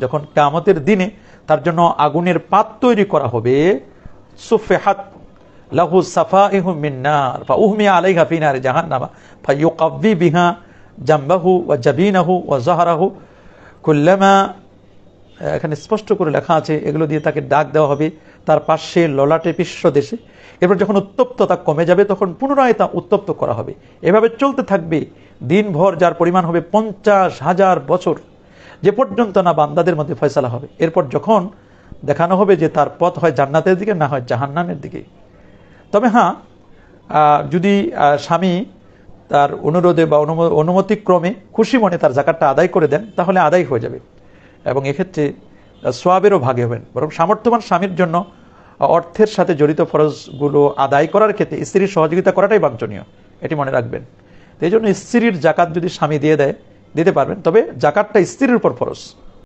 যখন কিয়ামতের দিনে তার জন্য আগুনের পাত তৈরি করা হবে, সুফিহাত লাহু সাফাইহু মিন নার ফাউহমিয়া আলাইহা ফি নারি জাহান্নামা ফায়ুকাব্বি বিহা জামবাহু ওয়া জাবিনাহু ওয়া যাহরাহু কুল্লামা, এখানে স্পষ্ট করে লেখা আছে, এগুলো দিয়ে তাকে ডাক দেওয়া হবে তার পাশে, ললাটে, পৃষ্ঠদেশে। এরপর যখন উত্তপ্ততা কমে যাবে তখন পুনরায় তা উত্তপ্ত করা হবে। এভাবে চলতে থাকবে দিনভর, যার পরিমাণ হবে 50,000 বছর, যে পর্যন্ত না বান্দাদের মধ্যে ফয়সালা হবে। এরপর যখন দেখানো হবে যে তার পথ হয় জান্নাতের দিকে, না হয় জাহান্নামের দিকে। তবে হ্যাঁ, যদি স্বামী তার অনুরোধে বা অনুমতিক্রমে খুশি মনে তার যাকাতটা আদায় করে দেন, তাহলে আদায় হয়ে যাবে এবং এক্ষেত্রে সোয়াবেরও ভাগে হবেন। বরং সামর্থ্যবান স্বামীর জন্য অর্থের সাথে জড়িত ফরজগুলো আদায় করার ক্ষেত্রে স্ত্রীর সহযোগিতা করাটাই বাঞ্ছনীয়, এটি মনে রাখবেন। এই জন্য স্ত্রীর জাকাত যদি স্বামী দিতে পারবেন, তবে জাকাতটা স্ত্রীর উপর ফরজ।